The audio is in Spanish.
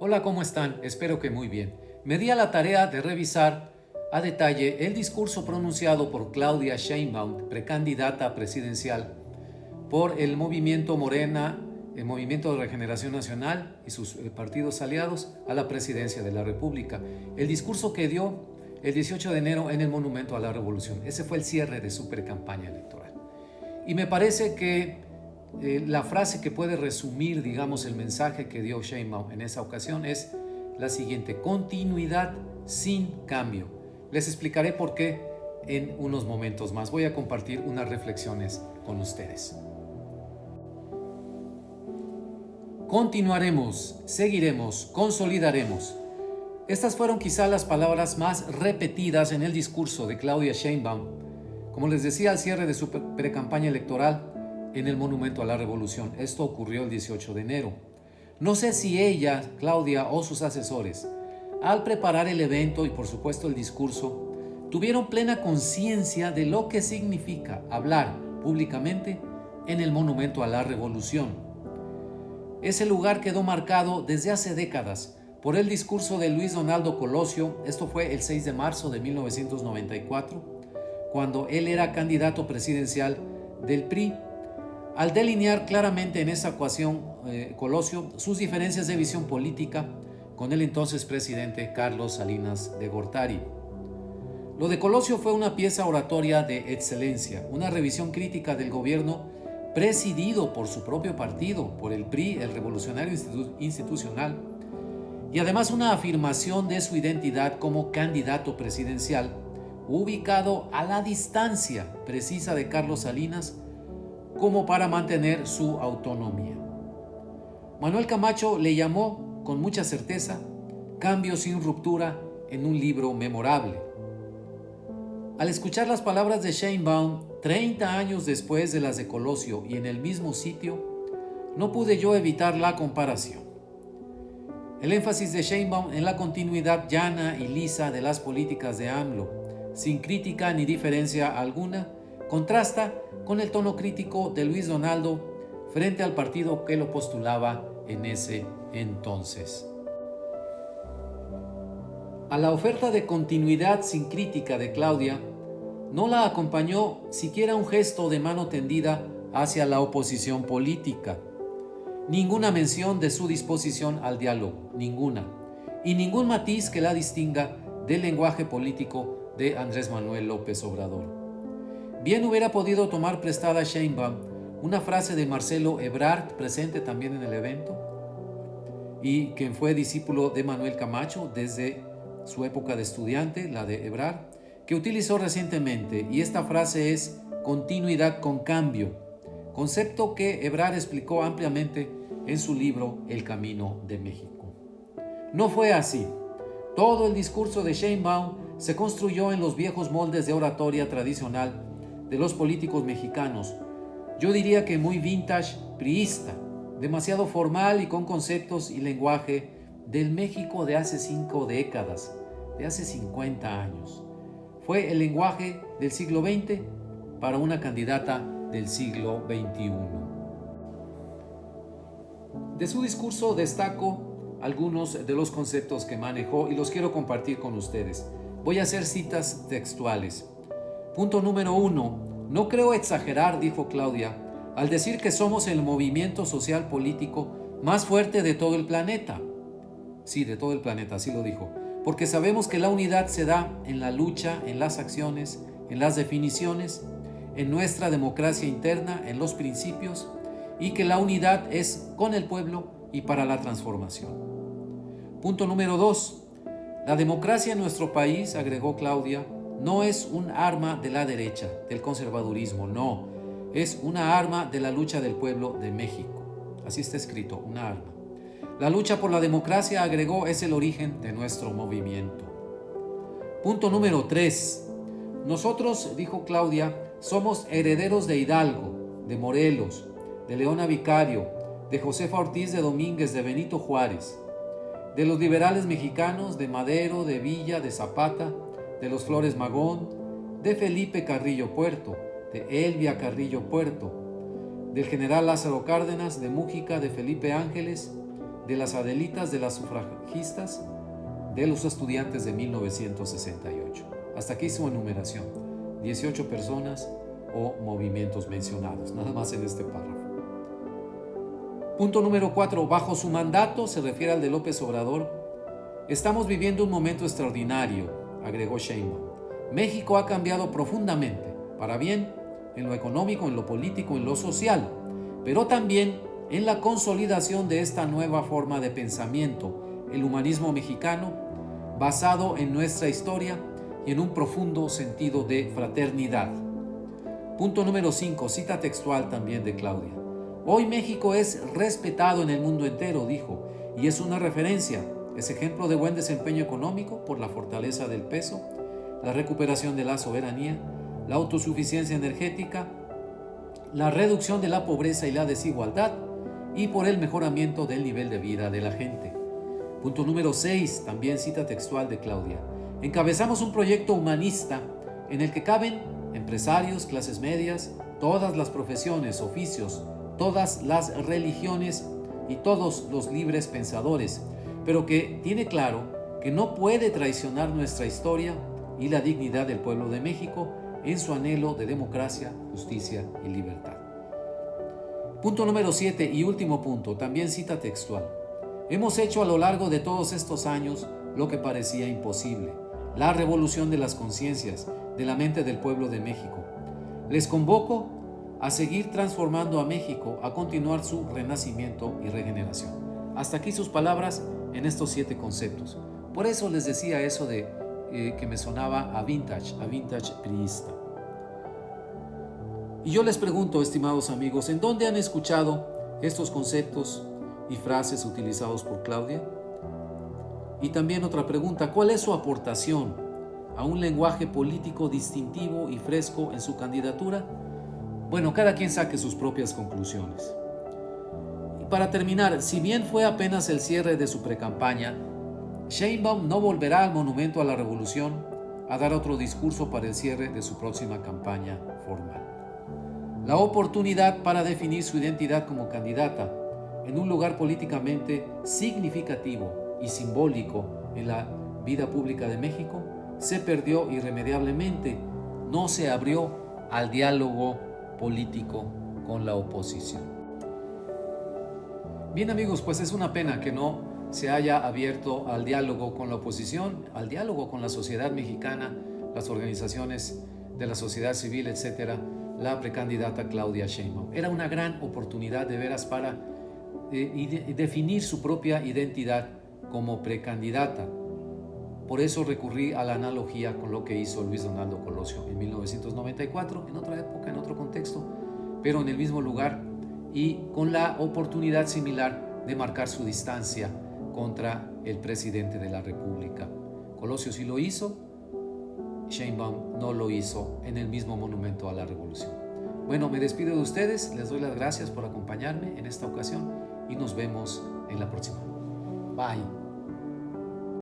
Hola, ¿cómo están? Espero que muy bien. Me di a la tarea de revisar a detalle el discurso pronunciado por Claudia Sheinbaum, precandidata presidencial por el movimiento Morena, el Movimiento de Regeneración Nacional y sus partidos aliados a la presidencia de la República. El discurso que dio el 18 de enero en el Monumento a la Revolución. Ese fue el cierre de su precampaña electoral. Y me parece que la frase que puede resumir, digamos, el mensaje que dio Sheinbaum en esa ocasión es la siguiente: continuidad sin cambio. Les explicaré por qué en unos momentos más. Voy a compartir unas reflexiones con ustedes. Continuaremos, seguiremos, consolidaremos. Estas fueron quizá las palabras más repetidas en el discurso de Claudia Sheinbaum, como les decía, al cierre de su precampaña electoral en el Monumento a la Revolución. Esto ocurrió el 18 de enero. No sé si ella, Claudia, o sus asesores, al preparar el evento y por supuesto el discurso, tuvieron plena conciencia de lo que significa hablar públicamente en el Monumento a la Revolución. Ese lugar quedó marcado desde hace décadas por el discurso de Luis Donaldo Colosio. Esto fue el 6 de marzo de 1994, cuando él era candidato presidencial del PRI, al delinear claramente en esa ocasión Colosio sus diferencias de visión política con el entonces presidente Carlos Salinas de Gortari. Lo de Colosio fue una pieza oratoria de excelencia, una revisión crítica del gobierno presidido por su propio partido, por el PRI, el Revolucionario Institucional, y además una afirmación de su identidad como candidato presidencial, ubicado a la distancia precisa de Carlos Salinas como para mantener su autonomía. Manuel Camacho le llamó con mucha certeza Cambio sin ruptura en un libro memorable. Al escuchar las palabras de Sheinbaum 30 años después de las de Colosio y en el mismo sitio, no pude yo evitar la comparación. El énfasis de Sheinbaum en la continuidad llana y lisa de las políticas de AMLO, sin crítica ni diferencia alguna, contrasta con el tono crítico de Luis Donaldo frente al partido que lo postulaba en ese entonces. A la oferta de continuidad sin crítica de Claudia, no la acompañó siquiera un gesto de mano tendida hacia la oposición política. Ninguna mención de su disposición al diálogo, ninguna, y ningún matiz que la distinga del lenguaje político de Andrés Manuel López Obrador. Bien hubiera podido tomar prestada Sheinbaum una frase de Marcelo Ebrard, presente también en el evento, y quien fue discípulo de Manuel Camacho desde su época de estudiante, la de Ebrard, que utilizó recientemente, y esta frase es continuidad con cambio, concepto que Ebrard explicó ampliamente en su libro El Camino de México. No fue así. Todo el discurso de Sheinbaum se construyó en los viejos moldes de oratoria tradicional de los políticos mexicanos. Yo diría que muy vintage priista, demasiado formal y con conceptos y lenguaje del México de hace 5 décadas, de hace 50 años. Fue el lenguaje del siglo XX para una candidata del siglo XXI. De su discurso destaco algunos de los conceptos que manejó y los quiero compartir con ustedes. Voy a hacer citas textuales. Punto número 1. No creo exagerar, dijo Claudia, al decir que somos el movimiento social político más fuerte de todo el planeta. Sí, de todo el planeta, así lo dijo. Porque sabemos que la unidad se da en la lucha, en las acciones, en las definiciones, en nuestra democracia interna, en los principios, y que la unidad es con el pueblo y para la transformación. Punto número 2. La democracia en nuestro país, agregó Claudia, no es un arma de la derecha, del conservadurismo, no. Es una arma de la lucha del pueblo de México. Así está escrito, una arma. La lucha por la democracia, agregó, es el origen de nuestro movimiento. Punto número 3. Nosotros, dijo Claudia, somos herederos de Hidalgo, de Morelos, de Leona Vicario, de Josefa Ortiz de Domínguez, de Benito Juárez, de los liberales mexicanos, de Madero, de Villa, de Zapata, de los Flores Magón, de Felipe Carrillo Puerto, de Elvia Carrillo Puerto, del general Lázaro Cárdenas, de Mújica, de Felipe Ángeles, de las Adelitas, de las sufragistas, de los estudiantes de 1968. Hasta aquí su enumeración. 18 personas o movimientos mencionados, nada más en este párrafo. Punto número 4. Bajo su mandato, se refiere al de López Obrador, estamos viviendo un momento extraordinario, agregó Sheinbaum. México ha cambiado profundamente, para bien, en lo económico, en lo político, en lo social, pero también en la consolidación de esta nueva forma de pensamiento, el humanismo mexicano, basado en nuestra historia y en un profundo sentido de fraternidad. Punto número 5, cita textual también de Claudia. Hoy México es respetado en el mundo entero, dijo, y es una referencia, es ejemplo de buen desempeño económico por la fortaleza del peso, la recuperación de la soberanía, la autosuficiencia energética, la reducción de la pobreza y la desigualdad y por el mejoramiento del nivel de vida de la gente. Punto número 6, también cita textual de Claudia. Encabezamos un proyecto humanista en el que caben empresarios, clases medias, todas las profesiones, oficios, todas las religiones y todos los libres pensadores, pero que tiene claro que no puede traicionar nuestra historia y la dignidad del pueblo de México en su anhelo de democracia, justicia y libertad. Punto número 7 y último punto, también cita textual. Hemos hecho a lo largo de todos estos años lo que parecía imposible, la revolución de las conciencias, de la mente del pueblo de México. Les convoco a seguir transformando a México, a continuar su renacimiento y regeneración. Hasta aquí sus palabras en estos 7 conceptos. Por eso les decía eso de que me sonaba a vintage priista. Y yo les pregunto, estimados amigos, ¿en dónde han escuchado estos conceptos y frases utilizados por Claudia? Y también otra pregunta, ¿cuál es su aportación a un lenguaje político distintivo y fresco en su candidatura? Bueno, cada quien saque sus propias conclusiones. Y para terminar, si bien fue apenas el cierre de su precampaña, Sheinbaum no volverá al Monumento a la Revolución a dar otro discurso para el cierre de su próxima campaña formal. La oportunidad para definir su identidad como candidata en un lugar políticamente significativo y simbólico en la vida pública de México se perdió irremediablemente, no se abrió al diálogo político con la oposición. Bien amigos, pues es una pena que no se haya abierto al diálogo con la oposición, al diálogo con la sociedad mexicana, las organizaciones de la sociedad civil, etcétera, la precandidata Claudia Sheinbaum. Era una gran oportunidad de veras para definir su propia identidad como precandidata. Por eso recurrí a la analogía con lo que hizo Luis Donaldo Colosio en 1994, en otra época, en otro contexto, pero en el mismo lugar y con la oportunidad similar de marcar su distancia contra el presidente de la República. Colosio sí lo hizo, Sheinbaum no lo hizo en el mismo Monumento a la Revolución. Bueno, me despido de ustedes, les doy las gracias por acompañarme en esta ocasión y nos vemos en la próxima. Bye.